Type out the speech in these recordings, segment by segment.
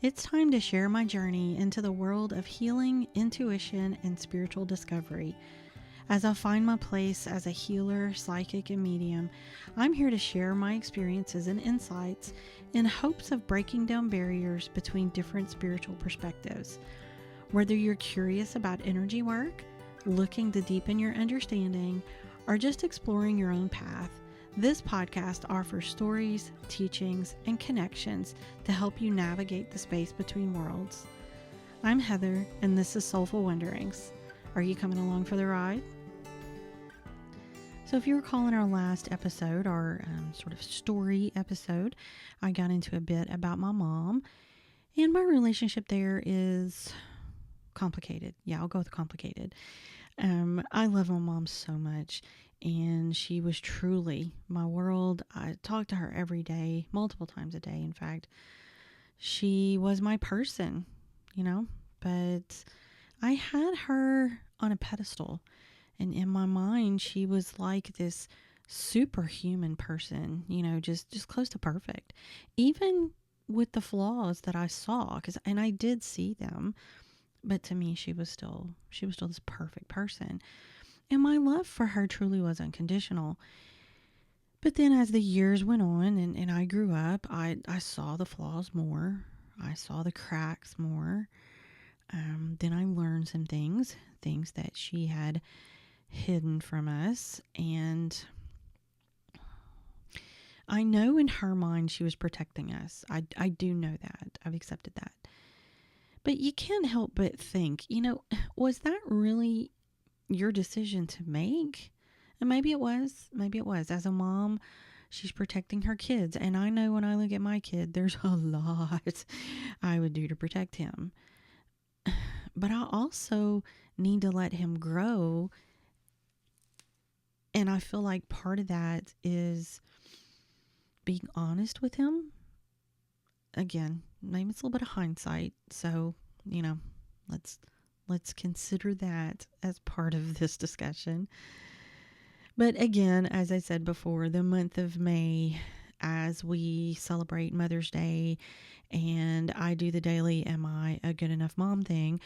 It's time to share my journey into the world of healing, intuition, and spiritual discovery. As I find my place as a healer, psychic, and medium, I'm here to share my experiences and insights in hopes of breaking down barriers between different spiritual perspectives. Whether you're curious about energy work, looking to deepen your understanding, or just exploring your own path, this podcast offers stories, teachings, and connections to help you navigate the space between worlds. I'm Heather, and this is Soulful Wonderings. Are you coming along for the ride? So if you recall in our last episode, our sort of story episode, I got into a bit about my mom, and my relationship there is complicated. Yeah, I'll go with complicated. I love my mom so much, and she was truly my world. I talked to her every day, multiple times a day, in fact. She was my person, but I had her on a pedestal, and in my mind, she was like this superhuman person, just close to perfect, even with the flaws that I saw, and I did see them. But to me, she was still this perfect person. And my love for her truly was unconditional. But then as the years went on and I grew up, I saw the flaws more. I saw the cracks more. Then I learned some things that she had hidden from us. And I know in her mind she was protecting us. I do know that. I've accepted that. But you can't help but think, was that really your decision to make? And maybe it was. As a mom, she's protecting her kids. And I know when I look at my kid, there's a lot I would do to protect him. But I also need to let him grow. And I feel like part of that is being honest with him. Again, maybe it's a little bit of hindsight. So, let's consider that as part of this discussion. But again, as I said before, the month of May, as we celebrate Mother's Day and I do the daily "Am I a good enough mom" thing,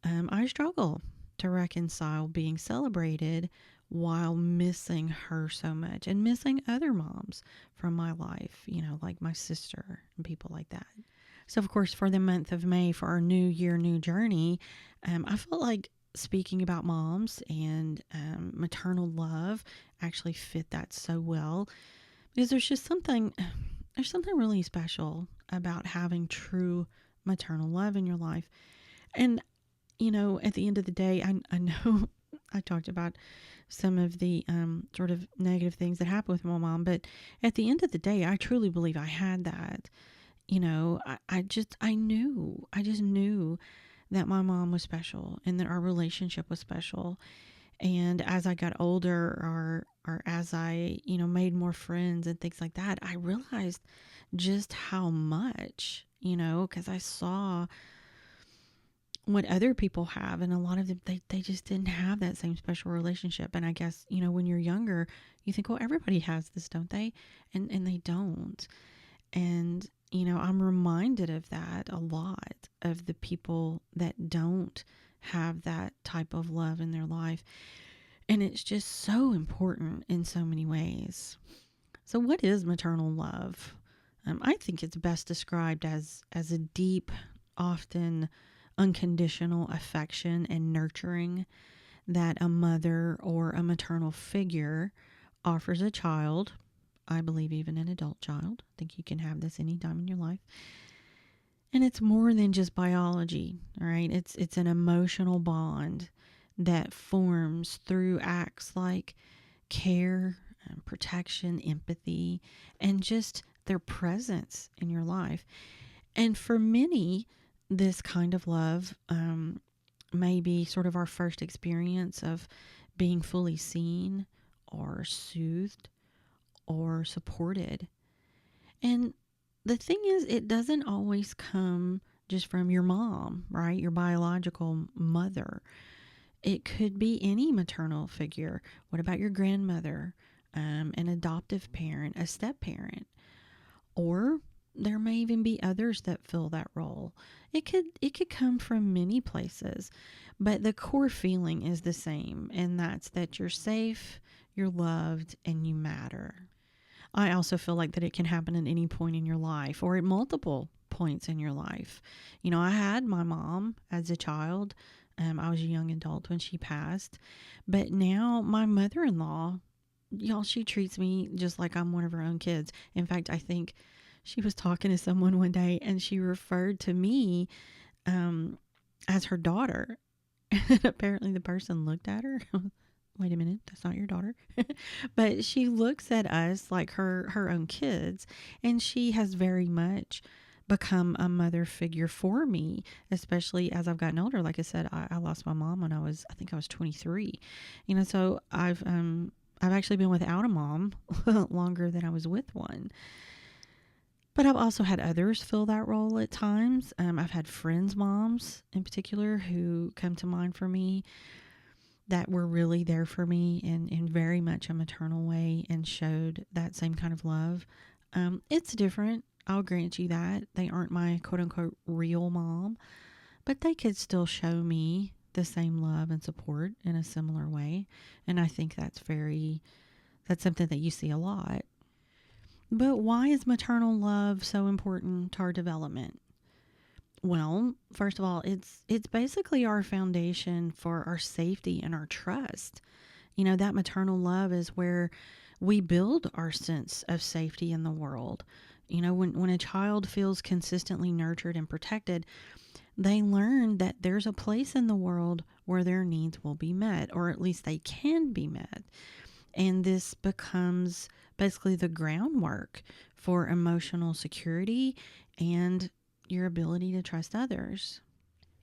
I struggle to reconcile being celebrated while missing her so much and missing other moms from my life, like my sister and people like that. So, of course, for the month of May, for our new year, new journey, I felt like speaking about moms and maternal love actually fit that so well, because there's something really special about having true maternal love in your life. And, at the end of the day, I know I talked about some of the sort of negative things that happened with my mom, but at the end of the day, I truly believe I had that. I just knew that my mom was special and that our relationship was special. And as I got older or as I, made more friends and things like that, I realized just how much, because I saw what other people have, and a lot of them, they just didn't have that same special relationship. And I guess, when you're younger, you think, well, everybody has this, don't they? And they don't. And I'm reminded of that a lot, of the people that don't have that type of love in their life. And it's just so important in so many ways. So what is maternal love? I think it's best described as a deep, often unconditional affection and nurturing that a mother or a maternal figure offers a child. I believe even an adult child. I think you can have this anytime in your life. And it's more than just biology, all right? It's an emotional bond that forms through acts like care, protection, empathy, and just their presence in your life. And for many, this kind of love may be sort of our first experience of being fully seen or soothed or supported. And the thing is, it doesn't always come just from your mom, right? Your biological mother. It could be any maternal figure. What about your grandmother, an adoptive parent, a step parent? Or there may even be others that fill that role. It could come from many places, but the core feeling is the same, and that's that you're safe, you're loved, and you matter. I also feel like that it can happen at any point in your life or at multiple points in your life. I had my mom as a child. I was a young adult when she passed. But now my mother in law, y'all, she treats me just like I'm one of her own kids. In fact, I think she was talking to someone one day and she referred to me as her daughter. And apparently the person looked at her. Wait a minute, that's not your daughter. But she looks at us like her own kids, and she has very much become a mother figure for me, especially as I've gotten older. Like I said, I lost my mom when I think I was 23. So I've actually been without a mom longer than I was with one. But I've also had others fill that role at times. I've had friends' moms in particular who come to mind for me that were really there for me in very much a maternal way and showed that same kind of love. It's different. I'll grant you that. They aren't my quote unquote real mom, but they could still show me the same love and support in a similar way. And I think that's something that you see a lot. But why is maternal love so important to our development? Well, first of all, it's basically our foundation for our safety and our trust. That maternal love is where we build our sense of safety in the world. When a child feels consistently nurtured and protected, they learn that there's a place in the world where their needs will be met, or at least they can be met. And this becomes basically the groundwork for emotional security and your ability to trust others.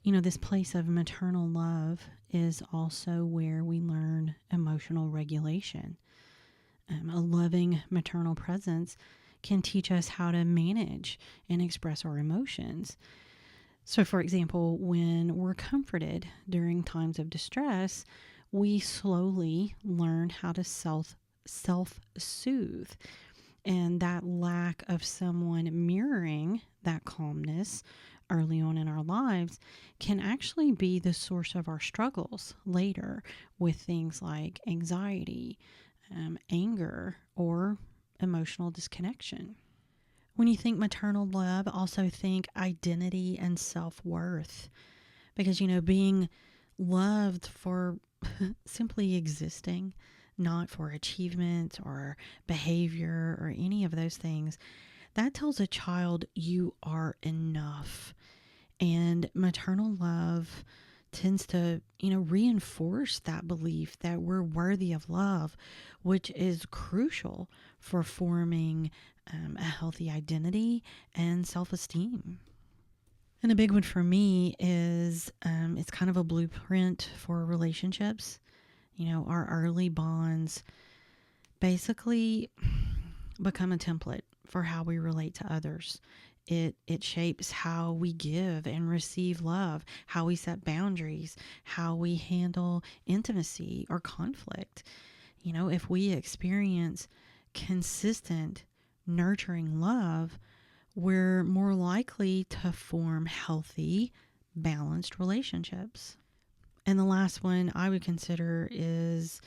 This place of maternal love is also where we learn emotional regulation. A loving maternal presence can teach us how to manage and express our emotions. So, for example, when we're comforted during times of distress, we slowly learn how to self-soothe. And that lack of someone mirroring that calmness early on in our lives can actually be the source of our struggles later with things like anxiety, anger, or emotional disconnection. When you think maternal love, also think identity and self-worth. Because, being loved for simply existing, not for achievement or behavior or any of those things, that tells a child you are enough. And maternal love tends to, reinforce that belief that we're worthy of love, which is crucial for forming a healthy identity and self-esteem. And a big one for me is it's kind of a blueprint for relationships. Our early bonds basically become a template for how we relate to others. It shapes how we give and receive love, how we set boundaries, how we handle intimacy or conflict. If we experience consistent, nurturing love, we're more likely to form healthy, balanced relationships. And the last one I would consider is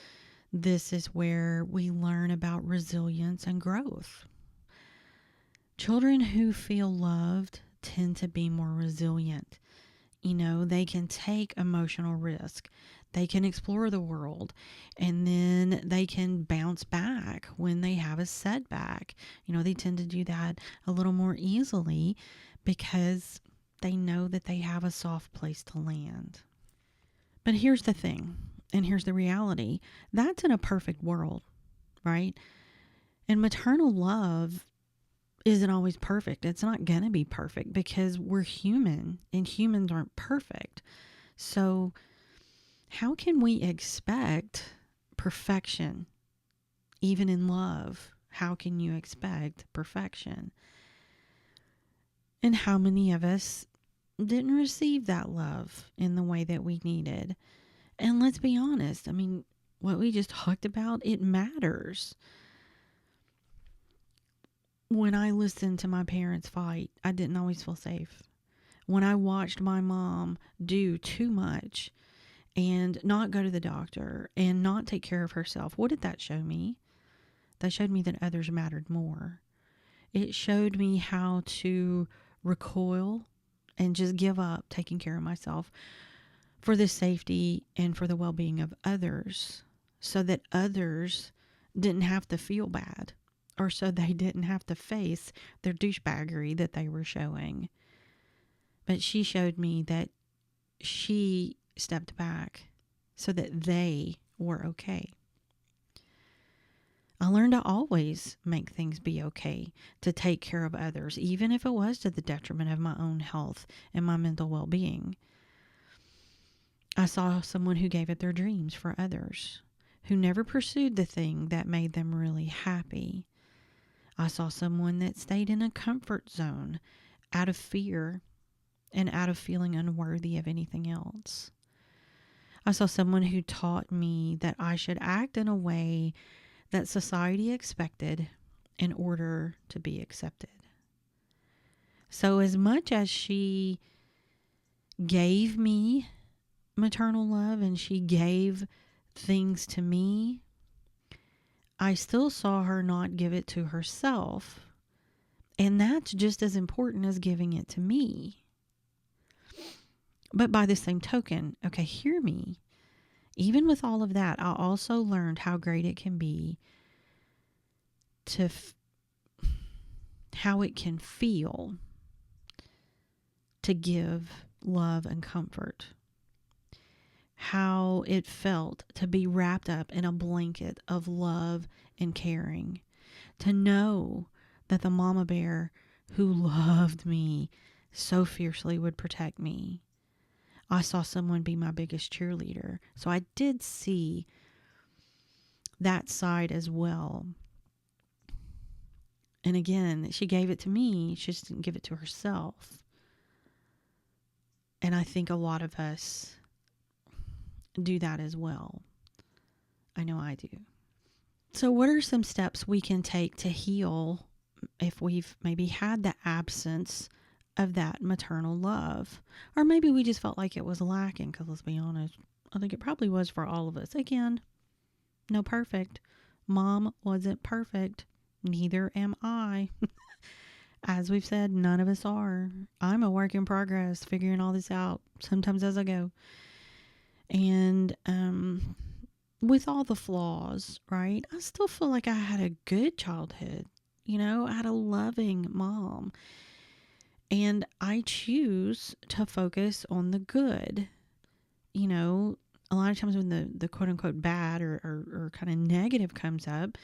this is where we learn about resilience and growth. Children who feel loved tend to be more resilient. They can take emotional risk. They can explore the world, and then they can bounce back when they have a setback. They tend to do that a little more easily because they know that they have a soft place to land. But here's the thing, and here's the reality. That's in a perfect world, right? And maternal love isn't always perfect. It's not going to be perfect because we're human and humans aren't perfect. So how can we expect perfection even in love? How can you expect perfection? And how many of us didn't receive that love in the way that we needed? And let's be honest, what we just talked about, it matters. When I listened to my parents fight, I didn't always feel safe. When I watched my mom do too much and not go to the doctor and not take care of herself, what did that show me? That showed me that others mattered more. It showed me how to recoil and just give up taking care of myself for the safety and for the well-being of others, so that others didn't have to feel bad, or so they didn't have to face their douchebaggery that they were showing. But she showed me that she stepped back so that they were okay. I learned to always make things be okay, to take care of others, even if it was to the detriment of my own health and my mental well-being. I saw someone who gave up their dreams for others, who never pursued the thing that made them really happy. I saw someone that stayed in a comfort zone out of fear and out of feeling unworthy of anything else. I saw someone who taught me that I should act in a way that society expected in order to be accepted. So as much as she gave me maternal love and she gave things to me, I still saw her not give it to herself. And that's just as important as giving it to me. But by the same token, okay, hear me. Even with all of that, I also learned how great it can be to how it can feel to give love and comfort. How it felt to be wrapped up in a blanket of love and caring. To know that the mama bear who loved me so fiercely would protect me. I saw someone be my biggest cheerleader. So I did see that side as well. And again, she gave it to me. She just didn't give it to herself. And I think a lot of us do that as well. I know I do. So what are some steps we can take to heal if we've maybe had the absence of that maternal love? Or maybe we just felt like it was lacking, because let's be honest, I think it probably was for all of us. Again, no perfect. Mom wasn't perfect. Neither am I. As we've said, none of us are. I'm a work in progress, figuring all this out, sometimes as I go. And with all the flaws, right, I still feel like I had a good childhood. You know, I had a loving mom. And I choose to focus on the good. You know, a lot of times when the quote unquote bad or kind of negative comes up,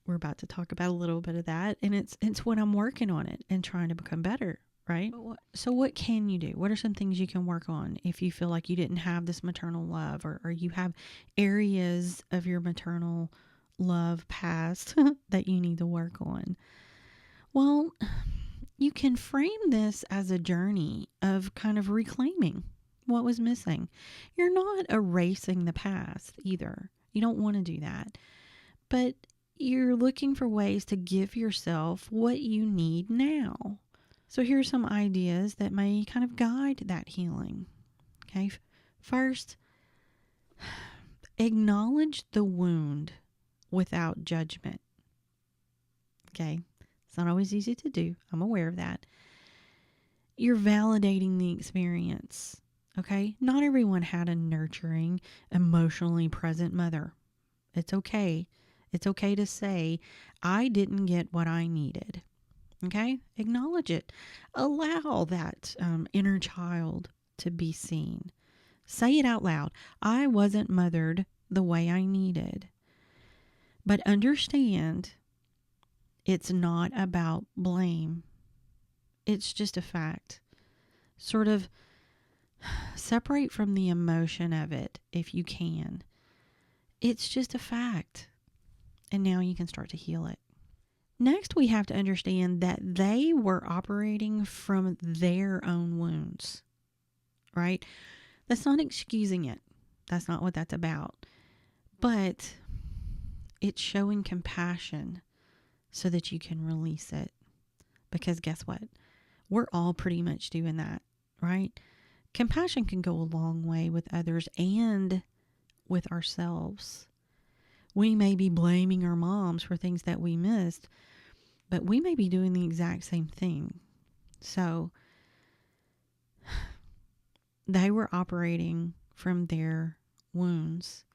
we're about to talk about a little bit of that. And it's when I'm working on it and trying to become better, right? So what can you do? What are some things you can work on if you feel like you didn't have this maternal love, or you have areas of your maternal love past that you need to work on? Well, you can frame this as a journey of kind of reclaiming what was missing. You're not erasing the past either. You don't want to do that. But you're looking for ways to give yourself what you need now. So here are some ideas that may kind of guide that healing. Okay. First, acknowledge the wound without judgment. Okay. It's not always easy to do. I'm aware of that. You're validating the experience. Okay. Not everyone had a nurturing, emotionally present mother. It's okay. It's okay to say, I didn't get what I needed. Okay? Acknowledge it. Allow that inner child to be seen. Say it out loud. I wasn't mothered the way I needed. But understand, it's not about blame. It's just a fact. Sort of separate from the emotion of it if you can. It's just a fact. And now you can start to heal it. Next, we have to understand that they were operating from their own wounds, right? That's not excusing it. That's not what that's about. But it's showing compassion so that you can release it. Because guess what? We're all pretty much doing that, right? Compassion can go a long way with others and with ourselves. We may be blaming our moms for things that we missed, but we may be doing the exact same thing. So they were operating from their wounds.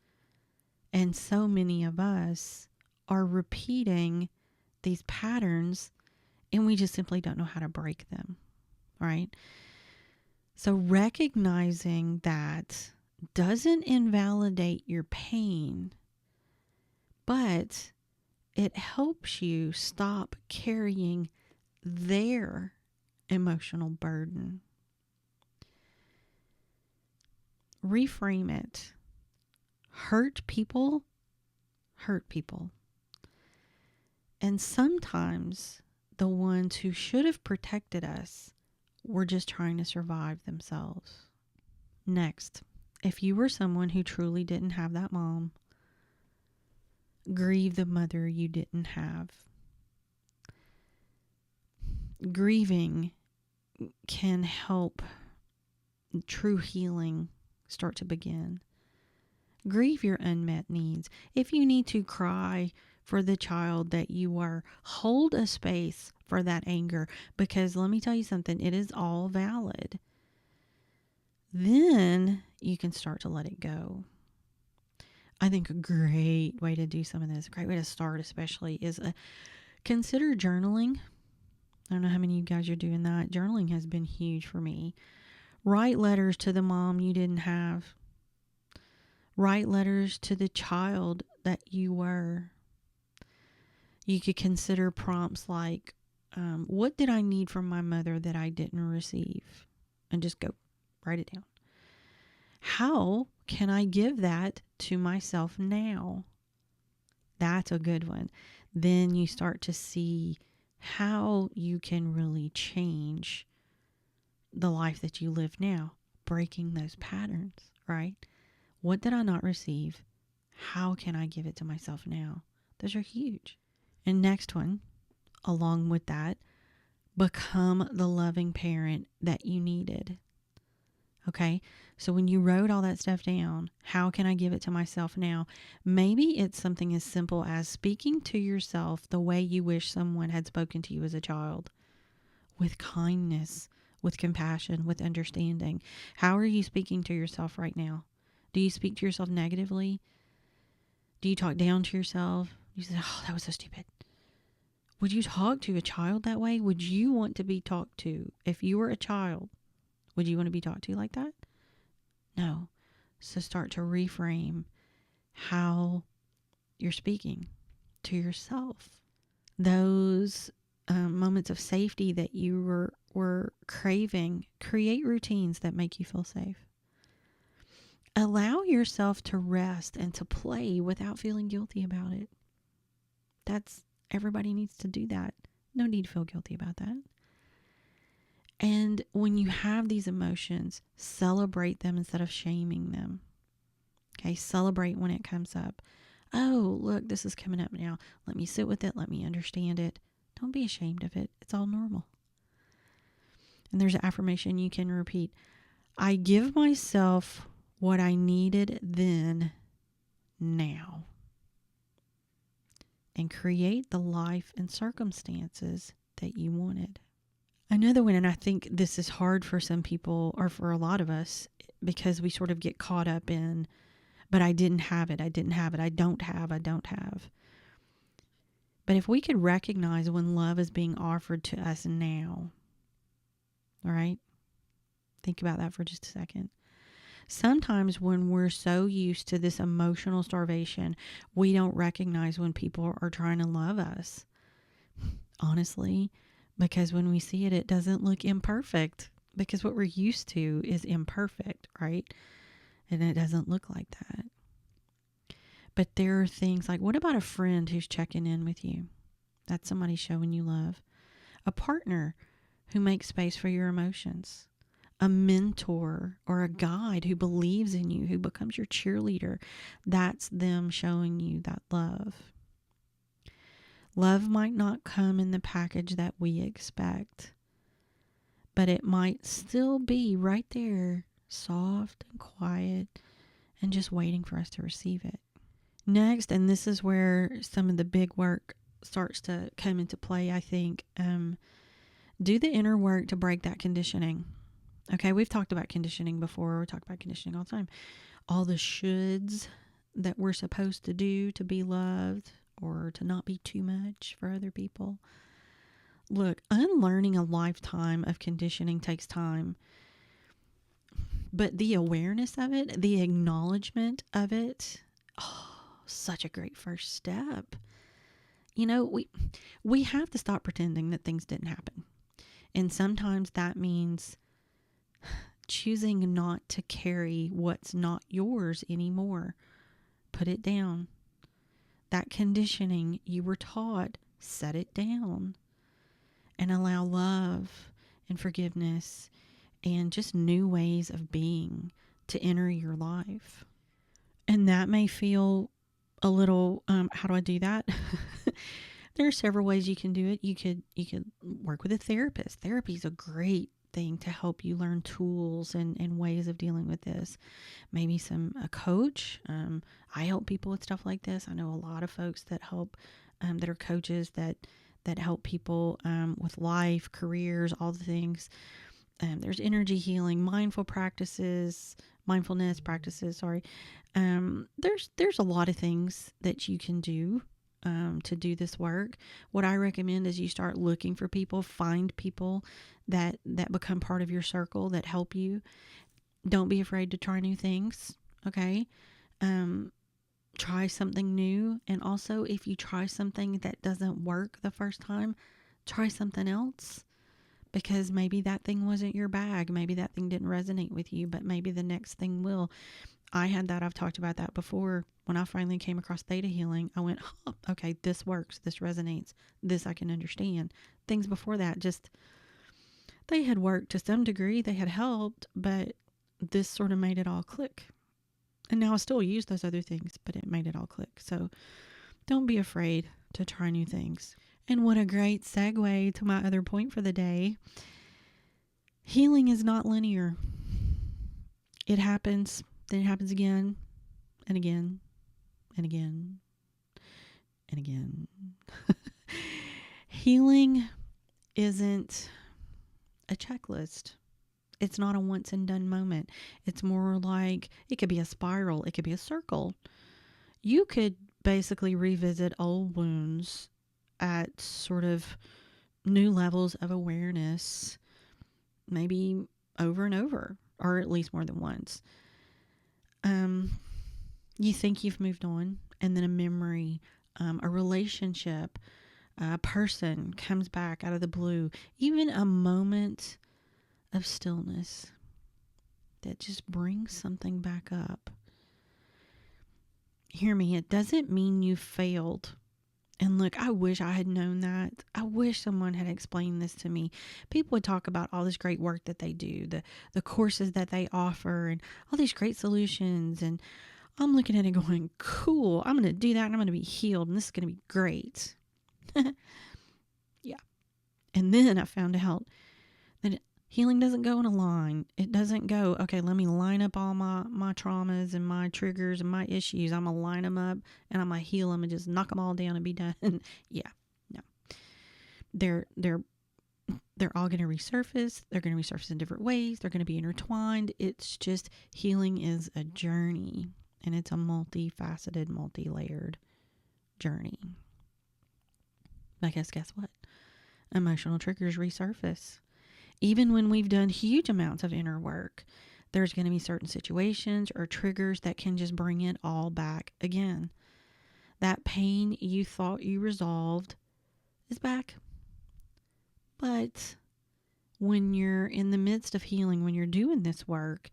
And so many of us are repeating these patterns, and we just simply don't know how to break them, right? So recognizing that doesn't invalidate your pain, but it helps you stop carrying their emotional burden. Reframe it. Hurt people hurt people. And sometimes the ones who should have protected us were just trying to survive themselves. Next, if you were someone who truly didn't have that mom, grieve the mother you didn't have. Grieving can help true healing start to begin. Grieve your unmet needs. If you need to cry for the child that you are, hold a space for that anger, because let me tell you something, it is all valid. Then you can start to let it go. I think a great way to do some of this, a great way to start especially, is consider journaling. I don't know how many of you guys are doing that. Journaling has been huge for me. Write letters to the mom you didn't have. Write letters to the child that you were. You could consider prompts like, what did I need from my mother that I didn't receive? And just go write it down. How can I give that to myself now? That's a good one. Then you start to see how you can really change the life that you live now, breaking those patterns, right? What did I not receive? How can I give it to myself now? Those are huge. And next one, along with that, become the loving parent that you needed. Okay, so when you wrote all that stuff down, how can I give it to myself now? Maybe it's something as simple as speaking to yourself the way you wish someone had spoken to you as a child, with kindness, with compassion, with understanding. How are you speaking to yourself right now? Do you speak to yourself negatively? Do you talk down to yourself? You say, oh, that was so stupid. Would you talk to a child that way? Would you want to be talked to? If you were a child, would you want to be talked to like that? No. So start to reframe how you're speaking to yourself. Those moments of safety that you were craving, create routines that make you feel safe. Allow yourself to rest and to play without feeling guilty about it. Everybody needs to do that. No need to feel guilty about that. And when you have these emotions, celebrate them instead of shaming them. Okay, celebrate when it comes up. Oh, look, this is coming up now. Let me sit with it. Let me understand it. Don't be ashamed of it. It's all normal. And there's an affirmation you can repeat. I give myself what I needed then, now. And create the life and circumstances that you wanted. Another one, and I think this is hard for some people, or for a lot of us, because we sort of get caught up in, but I didn't have it, I don't have. But if we could recognize when love is being offered to us now, all right? Think about that for just a second. Sometimes when we're so used to this emotional starvation, we don't recognize when people are trying to love us. Honestly, because when we see it, it doesn't look imperfect, because what we're used to is imperfect, right? And it doesn't look like that. But there are things like, what about a friend who's checking in with you? That's somebody showing you love. A partner who makes space for your emotions. A mentor or a guide who believes in you, who becomes your cheerleader. That's them showing you that love. Love might not come in the package that we expect, but it might still be right there, soft and quiet, and just waiting for us to receive it. Next, and this is where some of the big work starts to come into play, I think, do the inner work to break that conditioning. Okay, we've talked about conditioning before. We talk about conditioning all the time. All the shoulds that we're supposed to do to be loved or to not be too much for other people. Look, unlearning a lifetime of conditioning takes time. But the awareness of it, the acknowledgement of it, such a great first step. You know, we have to stop pretending that things didn't happen. And sometimes that means choosing not to carry what's not yours anymore. Put it down. That conditioning you were taught, set it down. And allow love and forgiveness and just new ways of being to enter your life. And that may feel a little, how do I do that? There are several ways you can do it. You could work with a therapist. Therapy is a great thing to help you learn tools and ways of dealing with this. Maybe a coach. I help people with stuff like this. I know a lot of folks that help, that are coaches that help people with life, careers, all the things. There's energy healing, mindfulness practices. There's a lot of things that you can do to do this work. What I recommend is you start looking for people, find people that become part of your circle that help you. Don't be afraid to try new things. Okay. Try something new. And also, if you try something that doesn't work the first time, try something else, because maybe that thing wasn't your bag. Maybe that thing didn't resonate with you, but maybe the next thing will. I had that. I've talked about that before. When I finally came across Theta Healing, I went, okay, this works. This resonates. This I can understand. Things before that, they had worked to some degree. They had helped, but this sort of made it all click. And now I still use those other things, but it made it all click. So don't be afraid to try new things. And what a great segue to my other point for the day. Healing is not linear. It happens, then it happens again and again and again and again. Healing isn't a checklist. It's not a once and done moment. It's more like, it could be a spiral. It could be a circle. You could basically revisit old wounds at sort of new levels of awareness, maybe over and over, or at least more than once. You think you've moved on, and then a memory, a relationship, a person comes back out of the blue, even a moment of stillness that just brings something back up. Hear me, it doesn't mean you failed. And look, I wish I had known that. I wish someone had explained this to me. People would talk about all this great work that they do, the courses that they offer, and all these great solutions. And I'm looking at it going, cool, I'm going to do that, and I'm going to be healed, and this is going to be great. Yeah. And then I found out that healing doesn't go in a line. It doesn't go, okay, let me line up all my traumas and my triggers and my issues. I'm going to line them up and I'm going to heal them and just knock them all down and be done. Yeah, no. They're all going to resurface. They're going to resurface in different ways. They're going to be intertwined. It's just, healing is a journey, and it's a multifaceted, multi-layered journey. Because guess what? Emotional triggers resurface. Even when we've done huge amounts of inner work, there's going to be certain situations or triggers that can just bring it all back again. That pain you thought you resolved is back. But when you're in the midst of healing, when you're doing this work,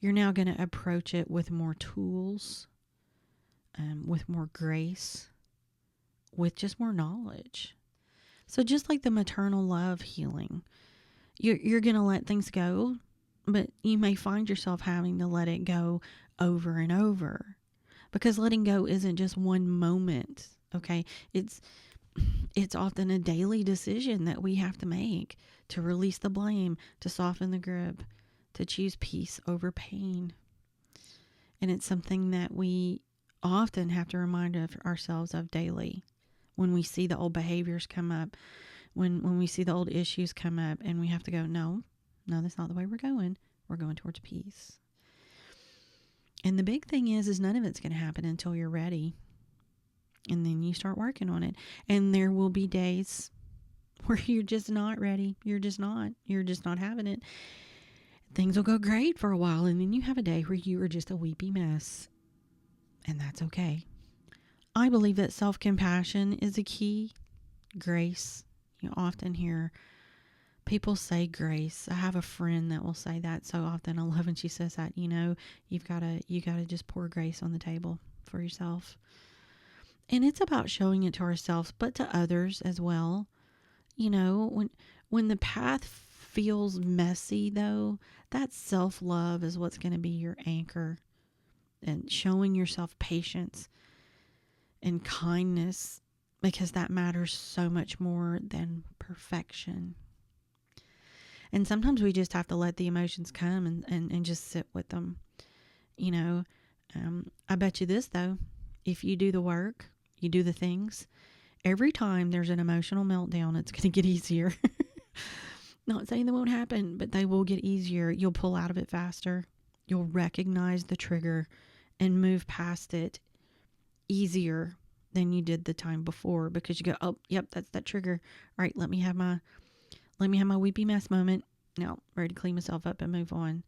you're now going to approach it with more tools, with more grace, with just more knowledge. So just like the maternal love healing, you're going to let things go, but you may find yourself having to let it go over and over, because letting go isn't just one moment. Okay. it's often a daily decision that we have to make to release the blame, to soften the grip, to choose peace over pain. And it's something that we often have to remind ourselves of daily when we see the old behaviors come up, when we see the old issues come up, and we have to go, no, that's not the way we're going. We're going towards peace. And the big thing is none of it's going to happen until you're ready. And then you start working on it. And there will be days where you're just not ready. You're just not having it. Things will go great for a while. And then you have a day where you are just a weepy mess. And that's okay. I believe that self-compassion is a key. Grace. You often hear people say grace. I have a friend that will say that so often. I love when she says that. You've got to just pour grace on the table for yourself. And it's about showing it to ourselves, but to others as well. When the path feels messy, though, that self-love is what's going to be your anchor. And showing yourself patience and kindness, because that matters so much more than perfection. And sometimes we just have to let the emotions come and just sit with them. I bet you this, though. If you do the work, you do the things, every time there's an emotional meltdown, it's going to get easier. Not saying they won't happen, but they will get easier. You'll pull out of it faster. You'll recognize the trigger and move past it easier than you did the time before, because you go, oh, yep, that's that trigger. All right, let me have my weepy mess moment. Now, ready to clean myself up and move on.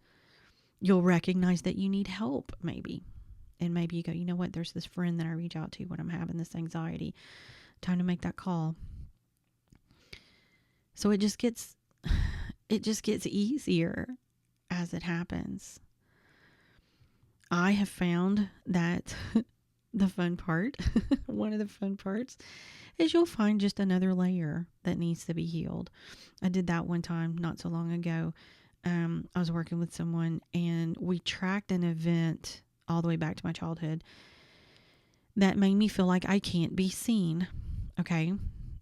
You'll recognize that you need help, maybe. And maybe you go, you know what? There's this friend that I reach out to when I'm having this anxiety. Time to make that call. So it just gets easier as it happens. I have found that the fun part, one of the fun parts, is you'll find just another layer that needs to be healed. I did that one time not so long ago. I was working with someone and we tracked an event all the way back to my childhood that made me feel like I can't be seen. Okay.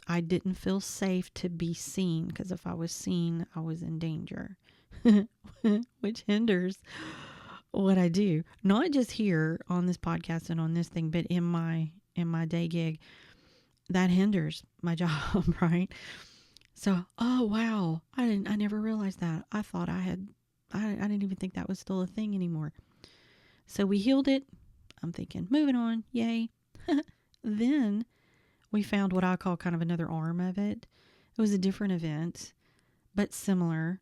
I didn't feel safe to be seen, because if I was seen, I was in danger, which hinders what I do. Not just here on this podcast and on this thing, but in my day gig, that hinders my job, right? So, oh wow, I never realized that. I thought I didn't even think that was still a thing anymore. So we healed it. I'm thinking, moving on, yay. Then we found what I call kind of another arm of it. It was a different event, but similar,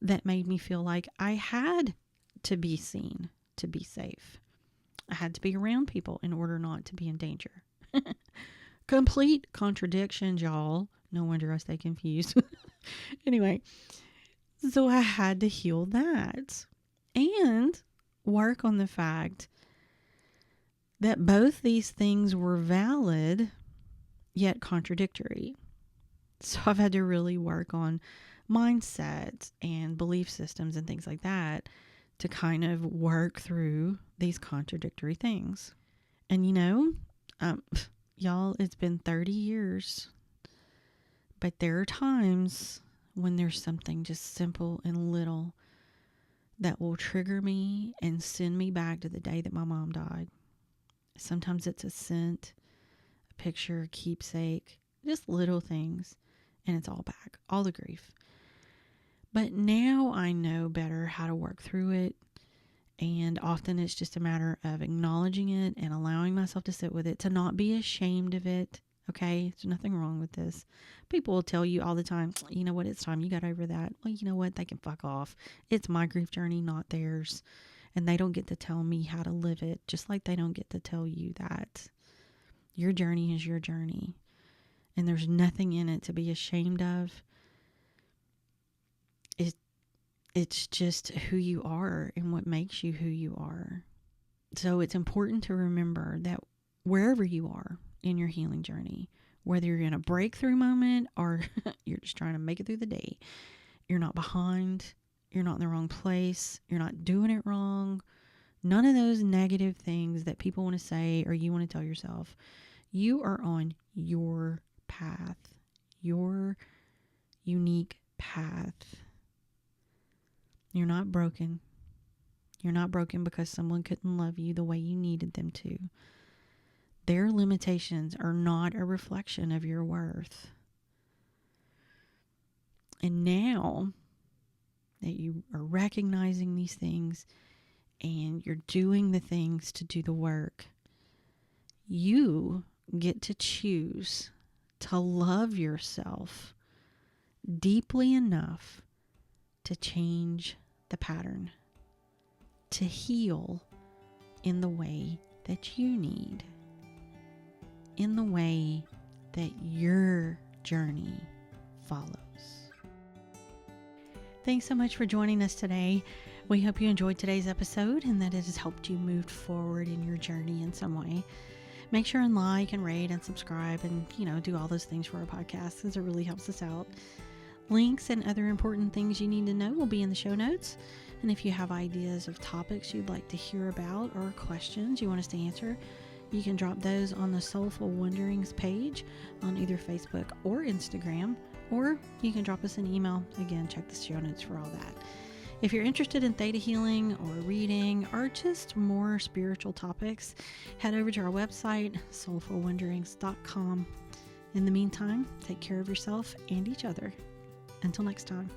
that made me feel like I had to be seen to be safe. I had to be around people in order not to be in danger. Complete contradiction, y'all. No wonder I stay confused. Anyway, so I had to heal that and work on the fact that both these things were valid, yet contradictory. So I've had to really work on mindset and belief systems and things like that to kind of work through these contradictory things. And y'all, it's been 30 years, but there are times when there's something just simple and little that will trigger me and send me back to the day that my mom died. Sometimes it's a scent, a picture, a keepsake, just little things, and it's all back, all the grief. But now I know better how to work through it, and often it's just a matter of acknowledging it and allowing myself to sit with it, to not be ashamed of it. Okay, there's nothing wrong with this. People will tell you all the time, you know what, it's time you got over that. Well, you know what, they can fuck off. It's my grief journey, not theirs. And they don't get to tell me how to live it, just like they don't get to tell you that. Your journey is your journey. And there's nothing in it to be ashamed of. It's just who you are and what makes you who you are. So it's important to remember that wherever you are in your healing journey, whether you're in a breakthrough moment or you're just trying to make it through the day, you're not behind, you're not in the wrong place, you're not doing it wrong. None of those negative things that people want to say or you want to tell yourself. You are on your path, your unique path. You're not broken. You're not broken because someone couldn't love you the way you needed them to. Their limitations are not a reflection of your worth. And now that you are recognizing these things and you're doing the things to do the work, you get to choose to love yourself deeply enough to change the pattern, to heal in the way that you need, in the way that your journey follows. Thanks so much for joining us today. We hope you enjoyed today's episode and that it has helped you move forward in your journey in some way. Make sure and like and rate and subscribe and, do all those things for our podcast because it really helps us out. Links and other important things you need to know will be in the show notes. And if you have ideas of topics you'd like to hear about or questions you want us to answer, you can drop those on the Soulful Wonderings page on either Facebook or Instagram, or you can drop us an email. Again, check the show notes for all that. If you're interested in theta healing or reading or just more spiritual topics, head over to our website, soulfulwonderings.com. In the meantime, take care of yourself and each other. Until next time.